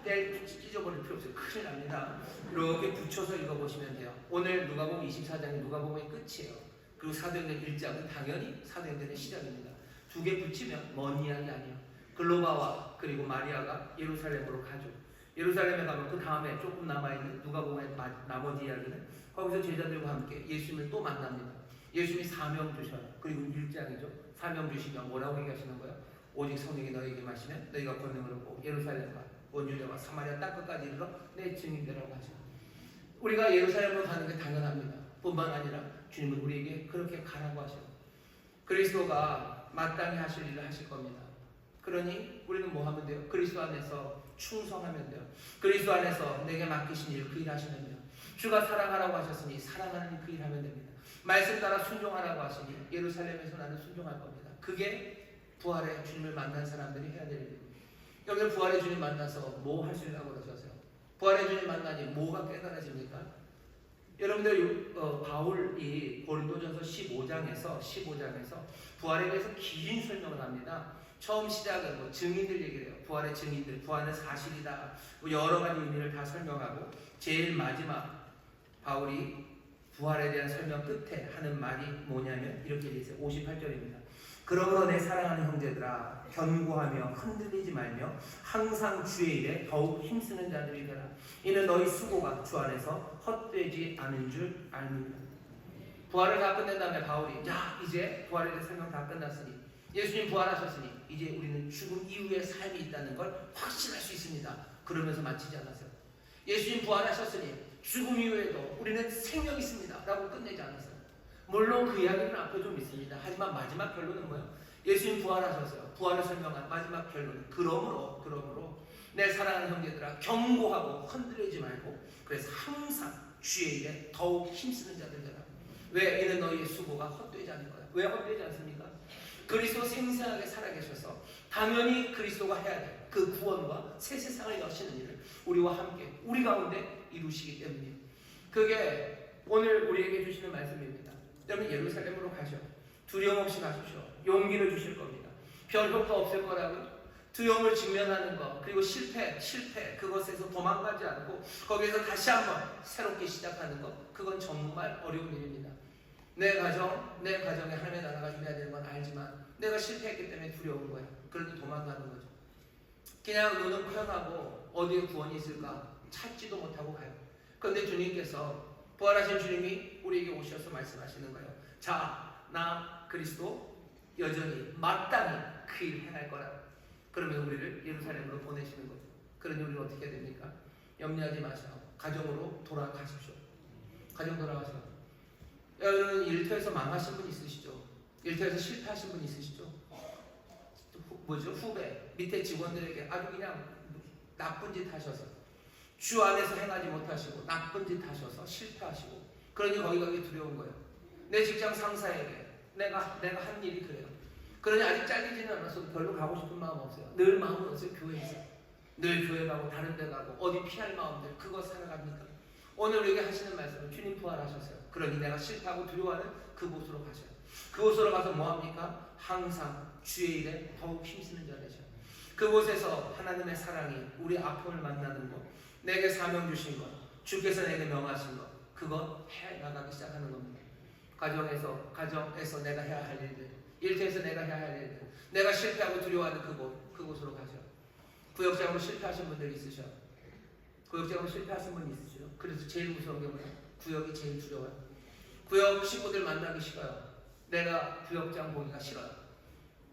찢어버릴 필요 없어요. 큰일 납니다. 이렇게 붙여서 읽어보시면 돼요. 오늘 누가복음 24장이 누가복음의 끝이에요. 그리고 사도행전 1장은 당연히 사도행전의 시작입니다. 두 개 붙이면 먼 이야기 아니에요. 글로바와 그리고 마리아가 예루살렘으로 가죠. 예루살렘에 가면 그 다음에 조금 남아있는 누가복음의 나머지 이야기는 거기서 제자들과 함께 예수님을 또 만납니다. 예수님이 사명 주셔요. 그리고 1장이죠. 사명 주시면 뭐라고 얘기하시는 거예요? 오직 성령이 너에게 마시면 너희가 권능을 얻고 예루살렘과 온 유대와 사마리아 땅 끝까지 이르러 내 증인되라고 하셔요. 우리가 예루살렘으로 가는 게 당연합니다. 뿐만 아니라 주님은 우리에게 그렇게 가라고 하셔요. 그리스도가 마땅히 하실 일을 하실 겁니다. 그러니 우리는 뭐 하면 돼요? 그리스도 안에서 충성하면 돼요. 그리스도 안에서 내게 맡기신 일 그 일 하시면 돼요. 주가 사랑하라고 하셨으니 사랑하는 그 일 하면 됩니다. 말씀 따라 순종하라고 하시니 예루살렘에서 나는 순종할 겁니다. 그게 부활의 주님을 만난 사람들이 해야 될 일입니다. 여러분 부활의 주님 만나서 뭐 할 수 있다고 그러셨어요? 부활의 주님 만나니 뭐가 깨달아집니까? 여러분들 바울이 고린도전서 15장에서 부활에 대해서 긴 설명을 합니다. 처음 시작은 뭐 증인들 얘기를 해요. 부활의 증인들, 부활은 사실이다. 뭐 여러 가지 의미를 다 설명하고 제일 마지막 바울이 부활에 대한 설명 끝에 하는 말이 뭐냐면 이렇게 되어 있어요. 58절입니다. 그러므로 내 사랑하는 형제들아 견고하며 흔들리지 말며 항상 주의 일에 더욱 힘쓰는 자들이 되라. 이는 너희 수고가 주 안에서 헛되지 않은 줄 알미라. 부활을 다 끝낸 다음에 바울이 자 이제 부활에 대한 설명 다 끝났으니 예수님 부활하셨으니 이제 우리는 죽음 이후의 삶이 있다는 걸 확신할 수 있습니다. 그러면서 마치지 않았어요. 예수님 부활하셨으니 죽음 이후에도 우리는 생명이 있습니다 라고 끝내지 않았어요. 물론 그 이야기는 앞에 좀 있습니다. 하지만 마지막 결론은 뭐예요? 예수님 부활하셨어요. 부활을 설명한 마지막 결론. 그러므로 내 사랑하는 형제들아 경고하고 흔들리지 말고 그래서 항상 주의 일에 더욱 힘쓰는 자들 되라. 왜? 이는 너희의 수고가 헛되지 않을 거야. 왜 헛되지 않습니까? 그리스도 생생하게 살아계셔서 당연히 그리스도가 해야 될 그 구원과 새 세상을 여시는 일을 우리와 함께 우리 가운데 이루시기 때문이에요. 그게 오늘 우리에게 주시는 말씀입니다. 여러분 예루살렘으로 가셔. 두려움 없이 가십시오. 용기를 주실 겁니다. 별 효과 없을 거라고요. 두려움을 직면하는 것 그리고 실패 그것에서 도망가지 않고 거기에서 다시 한번 새롭게 시작하는 것 그건 정말 어려운 일입니다. 내 가정에 하나님의 나라가 임해야 되는 건 알지만 내가 실패했기 때문에 두려운 거야. 그러니 도망가는 거죠. 그냥 눈은 편하고 어디에 구원이 있을까 찾지도 못하고 가요. 그런데 주님께서 부활하신 주님이 우리에게 오셔서 말씀하시는 거예요. 자, 나 그리스도 여전히 마땅히 그 일을 행할 거라. 그러면 우리를 예루살렘으로 보내시는 거죠. 그러니 우리는 어떻게 됩니까? 염려하지 마시고 가정으로 돌아가십시오. 가정 돌아가시오. 여러분 일터에서 망하신 분 있으시죠? 일터에서 실패하신 분 있으시죠? 후배 밑에 직원들에게 아주 그냥 나쁜 짓 하셔서 주 안에서 행하지 못하시고 나쁜 짓 하셔서 실패하시고 그러니 거기가 두려운 거예요. 내 직장 상사에게 내가 한 일이 그래요. 그러니 아직 잘리지는 않아서 별로 가고 싶은 마음 없어요. 늘 마음은 없어요. 교회에서 늘 교회 가고 다른 데 가고 어디 피할 마음들 그거 살아갑니까? 오늘 우리에게 하시는 말씀은 주님 부활하셨어요. 그러니 내가 싫다고 두려워하는 그곳으로 가셔요. 그곳으로 가서 뭐합니까? 항상 주의 일에 더욱 힘쓰는 자 되셔요. 그곳에서 하나님의 사랑이 우리 아픔을 만나는 것 내게 사명 주신 것 주께서 내게 명하신 것 그것 해 나가기 시작하는 겁니다. 가정에서 내가 해야 할 일들 일터에서 내가 해야 할 일들 내가 실패하고 두려워하는 그곳으로 가셔. 구역장으로 실패하신 분들 있으셔. 구역장으로 실패하신 분 있으시죠? 그래서 제일 무서운 게 뭐예요? 구역이 제일 두려워요. 구역 식구들 만나기 싫어요. 내가 구역장 보기가 싫어요.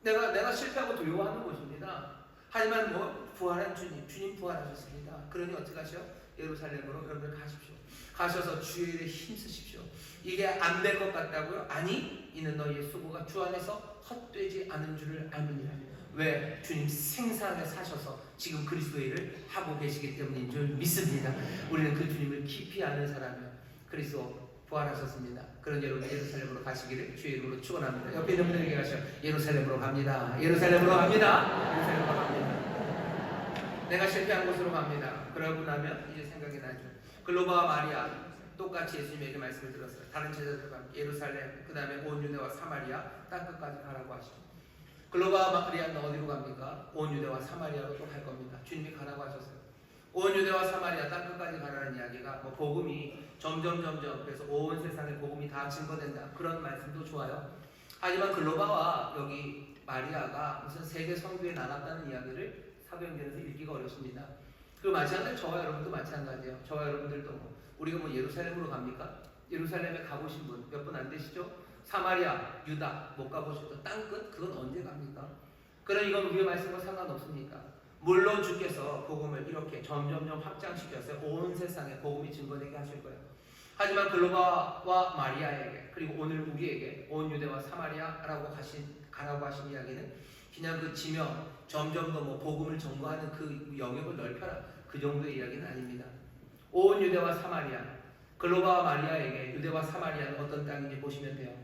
내가 실패하고 두려워하는 곳입니다. 하지만 부활한 주님 부활하셨습니다. 그러니 어떻게 하셔? 예루살렘으로 여러분들 가십시오. 가셔서 주의 일에 힘쓰십시오. 이게 안 될 것 같다고요? 아니, 이는 너희의 수고가 주 안에서 헛되지 않은 줄을 알미니라. 왜? 주님 생사하게 사셔서 지금 그리스도의 일을 하고 계시기 때문인 줄 믿습니다. 우리는 그 주님을 깊이 아는 사람이요. 그리스도 부활하셨습니다. 그런 여러분 예루살렘으로 가시기를 주의 이름으로 축원합니다. 옆에 있는 분들에게 가셔. 예루살렘으로 갑니다. 예루살렘으로 갑니다. 예루살렘으로 갑니다. 내가 실패한 곳으로 갑니다. 그러고 나면 이제 생각이 나죠. 글로바와 마리아 똑같이 예수님에게 말씀을 들었어요. 다른 제자들과 함께 예루살렘 그 다음에 온 유대와 사마리아 땅끝까지 가라고 하시죠. 글로바와 마리아는 어디로 갑니까? 온 유대와 사마리아로 또 갈 겁니다. 주님이 가라고 하셨어요. 온 유대와 사마리아 땅끝까지 가라는 이야기가 복음이 점점 그래서 온 세상에 복음이 다 증거된다 그런 말씀도 좋아요. 하지만 글로바와 여기 마리아가 무슨 세계 선교에 나갔다는 이야기를 사도행전에서 읽기가 어렵습니다. 그 마찬가지로 저와 여러분도 마찬가지예요. 저와 여러분들도 우리가 예루살렘으로 갑니까? 예루살렘에 가보신 분 몇 분 안 되시죠? 사마리아, 유다 못 가보셔도 땅끝 그건 언제 갑니까? 그러니 이건 우리의 말씀과 상관없습니까? 물론 주께서 복음을 이렇게 점점점 확장시켜서 온 세상에 복음이 증거되게 하실 거예요. 하지만 글로바와 마리아에게 그리고 오늘 우리에게 온 유대와 사마리아라고 가라고 하신 이야기는 그냥 그 지명 점점 더 뭐 복음을 전거하는 그 영역을 넓혀라 그 정도의 이야기는 아닙니다. 온 유대와 사마리아 글로바와 마리아에게 유대와 사마리아는 어떤 땅인지 보시면 돼요.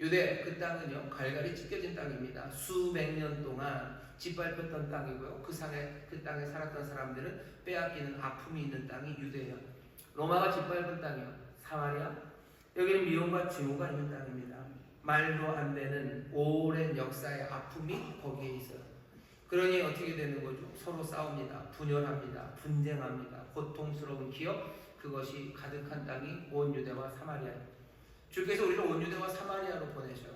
유대 그 땅은요 갈갈이 찢겨진 땅입니다. 수백 년 동안 짓밟혔던 땅이고요. 그 땅에 살았던 사람들은 빼앗기는 아픔이 있는 땅이 유대예요. 로마가 짓밟은 땅이요. 사마리아 여기는 미움과 증오가 있는 땅입니다. 말도 안 되는 오랜 역사의 아픔이 거기에 있어요. 그러니 어떻게 되는 거죠? 서로 싸웁니다. 분열합니다. 분쟁합니다. 고통스러운 기억 그것이 가득한 땅이 온 유대와 사마리아예요. 주께서 우리를 온 유대와 사마리아로 보내셔요.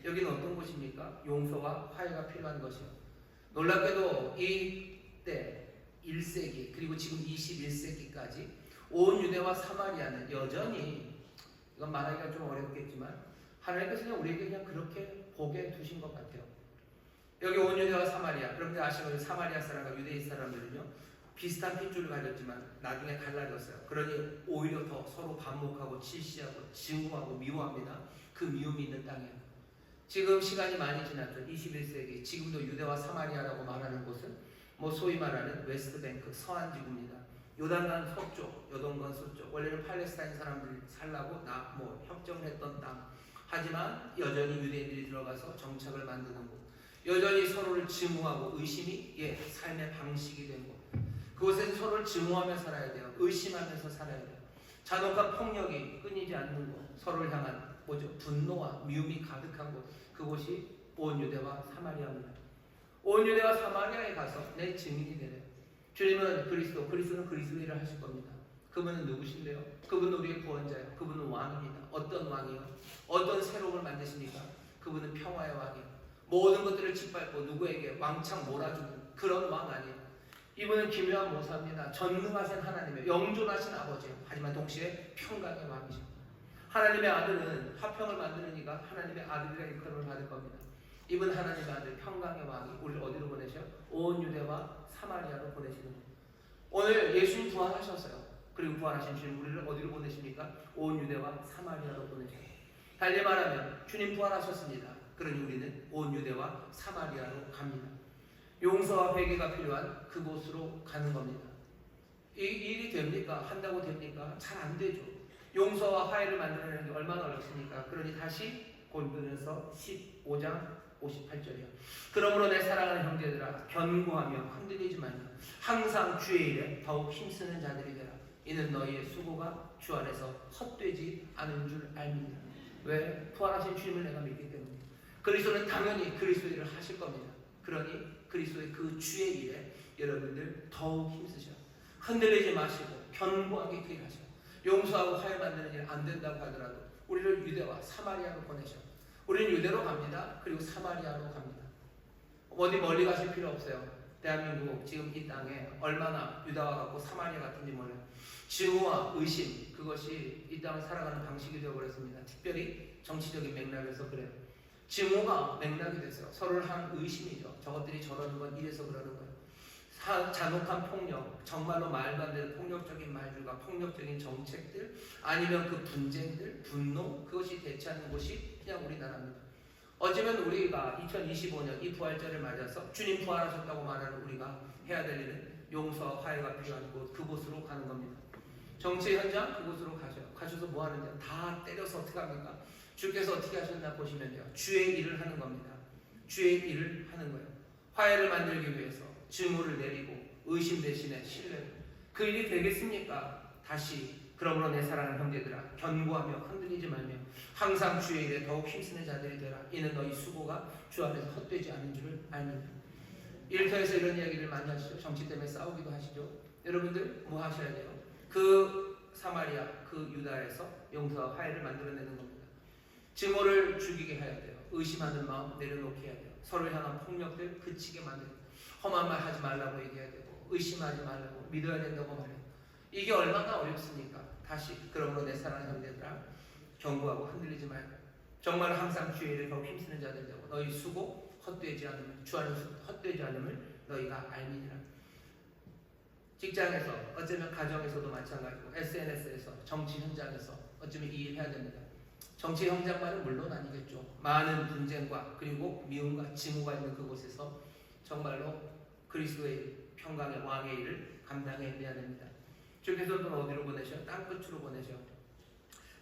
여기는 어떤 곳입니까? 용서와 화해가 필요한 것이요. 놀랍게도 이때 1세기 그리고 지금 21세기까지 온 유대와 사마리아는 여전히 이건 말하기가 좀 어렵겠지만 하나님께서 그냥 우리에게 그냥 그렇게 보게 두신 것 같아요. 여기 온 유대와 사마리아 여러분들 아시는 사마리아 사람과 유대인 사람들은요 비슷한 핏줄을 가졌지만 나중에 갈라졌어요. 그러니 오히려 더 서로 반목하고 질시하고 증오하고 미워합니다. 그 미움이 있는 땅이에요. 지금 시간이 많이 지났죠. 21세기 지금도 유대와 사마리아라고 말하는 곳은 뭐 소위 말하는 웨스트뱅크 서안지구입니다. 요단강 서쪽, 요동강 서쪽 원래는 팔레스타인 사람들이 살라고 협정을 했던 땅. 하지만 여전히 유대인들이 들어가서 정착을 만드는 곳. 여전히 서로를 증오하고 의심이 삶의 방식이 된 곳. 그곳에서 서로를 증오하며 살아야 돼요. 의심하면서 살아야 돼요. 잔혹한 폭력이 끊이지 않는 곳. 서로를 향한 분노와 미움이 가득한 곳. 그곳이 온 유대와 사마리아입니다. 온 유대와 사마리아에 가서 내 증인이 되래요. 주님은 그리스도는 그리스도 일을 하실 겁니다. 그분은 누구신데요? 그분은 우리의 구원자예요. 그분은 왕입니다. 어떤 왕이요? 어떤 새로움을 만드십니까? 그분은 평화의 왕이에요. 모든 것들을 짓밟고 누구에게 왕창 몰아주는 그런 왕 아니에요. 이분은 기묘한 모사입니다. 전능하신 하나님의 영존하신 아버지예요. 하지만 동시에 평강의 왕이십니다. 하나님의 아들은 화평을 만드는 이가 하나님의 아들이라 일컬음을 받을 겁니다. 이분 하나님의 아들 평강의 왕이 우리를 어디로 보내셔요? 온 유대와 사마리아로 보내시는 거예요. 오늘 예수님 부활하셨어요. 그리고 부활하신 주님 우리를 어디로 보내십니까? 온 유대와 사마리아로 보내셔요. 달리 말하면 주님 부활하셨습니다. 그러니 우리는 온 유대와 사마리아로 갑니다. 용서와 회개가 필요한 그곳으로 가는 겁니다. 이 일이 됩니까? 한다고 됩니까? 잘 안 되죠. 용서와 화해를 만들어내는 게 얼마나 어렵습니까? 그러니 다시 고린도전서 15장 58절이요. 그러므로 내 사랑하는 형제들아 견고하며 흔들리지 말며 항상 주의 일에 더욱 힘쓰는 자들이 되라. 이는 너희의 수고가 주 안에서 헛되지 않은 줄 알미니라. 왜? 부활하신 주님을 내가 믿기 때문에. 그리스도는 당연히 그리스도 일을 하실 겁니다. 그러니 그리스도의 그 주의 일에 여러분들 더욱 힘쓰셔. 흔들리지 마시고 견고하게 그 일하셔. 용서하고 화해 만드는 일 안 된다고 하더라도 우리를 유대와 사마리아로 보내셔. 우리는 유대로 갑니다. 그리고 사마리아로 갑니다. 어디 멀리 가실 필요 없어요. 대한민국 지금 이 땅에 얼마나 유다와 같고 사마리아 같은지 몰라요. 증오와 의심 그것이 이 땅을 살아가는 방식이 되어버렸습니다. 특별히 정치적인 맥락에서 그래요. 증오가 맥락이 됐어요. 서로를 한 의심이죠. 저것들이 저러는 건 이래서 그러는 거예요. 잔혹한 폭력, 정말로 말도 안 되는 폭력적인 말들과 폭력적인 정책들 아니면 그 분쟁들, 분노 그것이 대체하는 곳이 그냥 우리나라입니다. 어쩌면 우리가 2025년 이 부활절을 맞아서 주님 부활하셨다고 말하는 우리가 해야 될 일은 용서와 화해가 필요한 곳 그곳으로 가는 겁니다. 정치 현장 그곳으로 가셔서 뭐 하는지 다 때려서 어떻게 합니까? 주께서 어떻게 하셨나 보시면요. 주의 일을 하는 겁니다. 주의 일을 하는 거예요. 화해를 만들기 위해서 증오를 내리고 의심 대신에 신뢰. 그 일이 되겠습니까? 다시 그러므로 내 사랑하는 형제들아 견고하며 흔들리지 말며 항상 주의 일에 더욱 힘쓰는 자들이 되라. 이는 너희 수고가 주 안에서 헛되지 않은 줄을 알미라. 일터에서 이런 이야기를 많이 하시죠. 정치 때문에 싸우기도 하시죠. 여러분들 뭐 하셔야 돼요? 그 사마리아, 그 유다에서 용서와 화해를 만들어내는 겁니다. 증오를 죽이게 해야 돼요. 의심하는 마음 내려놓게 해야 돼요. 서로를 향한 폭력들 그치게 만들고 험한 말 하지 말라고 얘기해야 되고 의심하지 말라고 믿어야 된다고 말해요. 이게 얼마나 어렵습니까? 다시 그러므로 내 사랑하는 형제들아 견고하고 흔들리지 말고 정말 항상 주의 일에 더욱 힘쓰는 자들 되고 너희 수고 헛되지 않음을 주 안에서 헛되지 않음을 너희가 알미니라. 직장에서 어쩌면 가정에서도 마찬가지고 SNS에서 정치 현장에서 어쩌면 이 일 해야 됩니다. 정치 현장만은 물론 아니겠죠. 많은 분쟁과 그리고 미움과 징후가 있는 그곳에서 정말로 그리스도의 평강의 왕의 일을 감당해야 됩니다. 주께서는 어디로 보내셔? 땅끝으로 보내셔.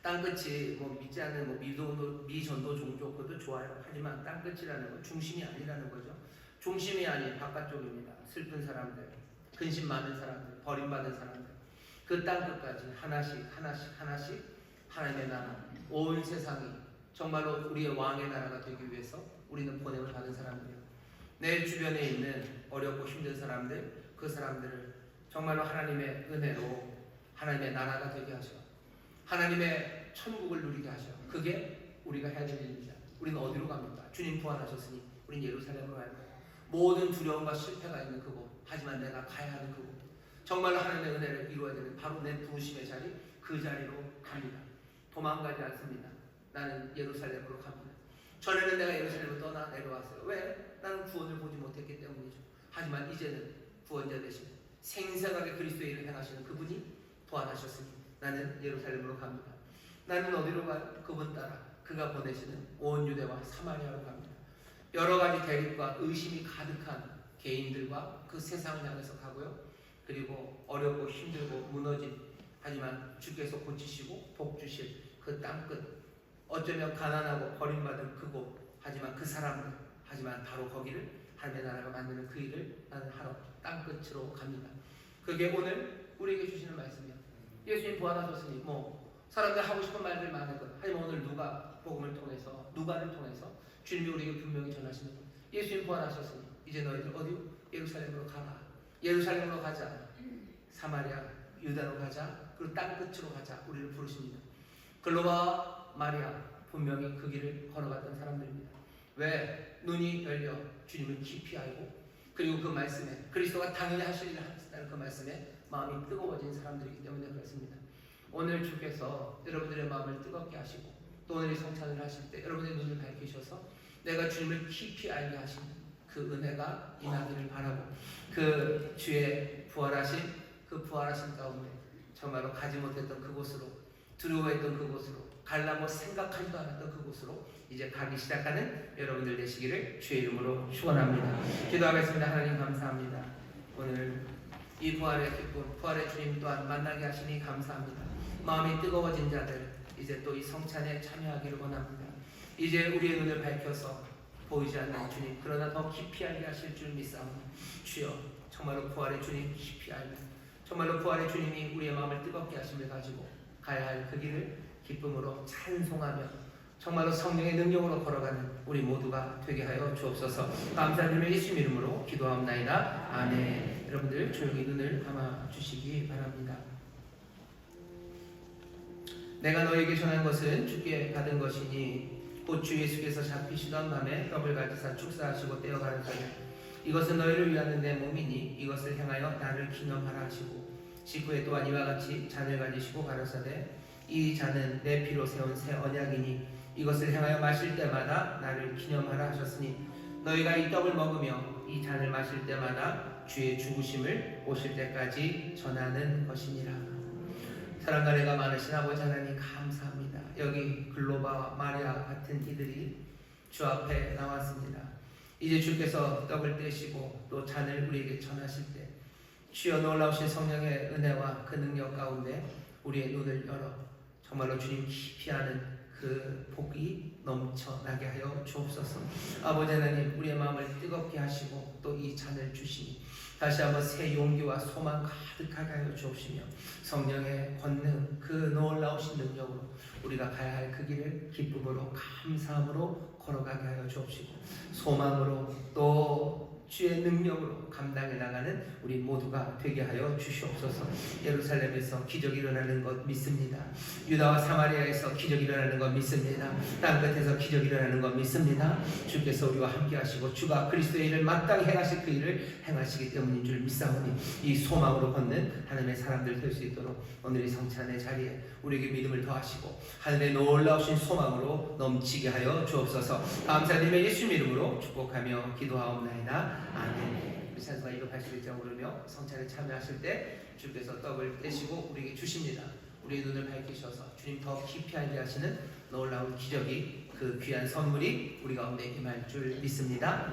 땅끝이 믿지 않는 미전도 종족 그것도 좋아요. 하지만 땅끝이라는 건 중심이 아니라는 거죠. 중심이 아닌 바깥쪽입니다. 슬픈 사람들, 근심 많은 사람들, 버림받은 사람들, 그 땅끝까지 하나씩 하나님의 나라, 온 세상이 정말로 우리의 왕의 나라가 되기 위해서 우리는 보냄을 받은 사람들이에요. 내 주변에 있는 어렵고 힘든 사람들, 그 사람들을 정말로 하나님의 은혜로 하나님의 나라가 되게 하셔. 하나님의 천국을 누리게 하셔. 그게 우리가 해야 될 일입니다. 우리는 어디로 갑니까? 주님 부활하셨으니 우리는 예루살렘으로 갈 거예요. 모든 두려움과 실패가 있는 그곳, 하지만 내가 가야 하는 그곳, 정말로 하나님의 은혜를 이루어야 되는 바로 내 부르심의 자리, 그 자리로 갑니다. 도망가지 않습니다. 나는 예루살렘으로 갑니다. 전에는 내가 예루살렘을 떠나 내려왔어요. 왜? 나는 구원을 보지 못했기 때문이죠. 하지만 이제는 구원자 되신 생생하게 그리스도의 일을 행하시는 그분이 부활하셨으니 나는 예루살렘으로 갑니다. 나는 어디로 가요? 그분 따라 그가 보내시는 온 유대와 사마리아로 갑니다. 여러 가지 대립과 의심이 가득한 개인들과 그 세상을 향해서 가고요. 그리고 어렵고 힘들고 무너진, 하지만 주께서 고치시고 복 주실 그 땅끝, 어쩌면 가난하고 버림받은 그곳, 하지만 그 사람들, 하지만 바로 거기를 하나님의 나라가 만드는 그 일을 나는 하러 땅끝으로 갑니다. 그게 오늘 우리에게 주시는 말씀이에요. 예수님 부활하셨으니 사람들 하고 싶은 말들 많은 것, 하지만 오늘 누가를 통해서 주님이 우리에게 분명히 전하시는 것, 예수님 부활하셨으니 이제 너희들 어디요? 예루살렘으로 가라. 예루살렘으로 가자. 사마리아, 유다로 가자. 그리고 땅끝으로 가자. 우리를 부르십니다. 글로바 마리아 분명히 그 길을 걸어갔던 사람들입니다. 왜? 눈이 열려 주님을 깊이 알고, 그리고 그 말씀에 그리스도가 당연히 하실 일을 하시다는 그 말씀에 마음이 뜨거워진 사람들이기 때문에 그렇습니다. 오늘 주께서 여러분들의 마음을 뜨겁게 하시고 또 오늘 이 성찬을 하실 때 여러분의 눈을 밝히셔서 내가 주님을 깊이 알게 하시는 그 은혜가 임하기를 바라고, 그 주의 부활하신 가운데 정말로 가지 못했던 그곳으로, 두려워했던 그곳으로, 가려고 생각하지도 않았던 그곳으로 이제 가기 시작하는 여러분들 되시기를 주의 이름으로 축원합니다. 기도하겠습니다. 하나님 감사합니다. 오늘 이 부활의 기쁨, 부활의 주님 또한 만나게 하시니 감사합니다. 마음이 뜨거워진 자들 이제 또 이 성찬에 참여하기를 원합니다. 이제 우리의 눈을 밝혀서 보이지 않는 주님, 그러나 더 깊이 알게 하실 줄 믿사오니 주여, 정말로 부활의 주님 깊이 알면, 정말로 부활의 주님이 우리의 마음을 뜨겁게 하심을 가지고 가야 할 그 길을 기쁨으로 찬송하며 정말로 성령의 능력으로 걸어가는 우리 모두가 되게 하여 주옵소서. 감사드리며 예수님 이름으로 기도하옵나이다. 아멘. 여러분들 조용히 눈을 감아 주시기 바랍니다. 내가 너에게 전한 것은 주께 받은 것이니 곧 주 예수께서 잡히시던 밤에 떡을 가지사 축사하시고 떼어 가르사되 이것은 너희를 위하는 내 몸이니 이것을 행하여 나를 기념하라 하시고, 식후에 또한 이와 같이 잔을 가지시고 가르사되 이 잔은 내 피로 세운 새 언약이니 이것을 행하여 마실 때마다 나를 기념하라 하셨으니 너희가 이 떡을 먹으며 이 잔을 마실 때마다 주의 죽으심을 오실 때까지 전하는 것이니라. 사랑과 은혜가 많으신 아버지 하나님 감사합니다. 여기 글로바 마리아 같은 이들이 주 앞에 나왔습니다. 이제 주께서 떡을 떼시고 또 잔을 우리에게 전하실 때 주여 놀라우신 성령의 은혜와 그 능력 가운데 우리의 눈을 열어 정말로 주님 깊이 아는 그 복이 넘쳐나게 하여 주옵소서. 아버지 하나님, 우리의 마음을 뜨겁게 하시고 또 이 잔을 주시니 다시 한번 새 용기와 소망 가득하게 하여 주옵시며 성령의 권능, 그 놀라우신 능력으로 우리가 가야 할 그 길을 기쁨으로 감사함으로 걸어가게 하여 주옵시고 소망으로 또 주의 능력으로 감당해 나가는 우리 모두가 되게 하여 주시옵소서. 예루살렘에서 기적이 일어나는 것 믿습니다. 유다와 사마리아에서 기적이 일어나는 것 믿습니다. 땅끝에서 기적이 일어나는 것 믿습니다. 주께서 우리와 함께 하시고 주가 그리스도의 일을 마땅히 행하실 그 일을 행하시기 때문인 줄 믿사오니 이 소망으로 걷는 하나님의 사람들 될 수 있도록 오늘 이 성찬의 자리에 우리에게 믿음을 더하시고 하늘의 놀라우신 소망으로 넘치게 하여 주옵소서. 감사드리며 예수님 이름으로 축복하며 기도하옵나이다. 아멘. 우리 찬송가 281장 부르며 성찬에 참여하실 때 주께서 떡을 떼시고 우리에게 주십니다. 우리의 눈을 밝히셔서 주님 더 깊이 알게 하시는 놀라운 기적이 그 귀한 선물이 우리 가운데 임할 줄 믿습니다.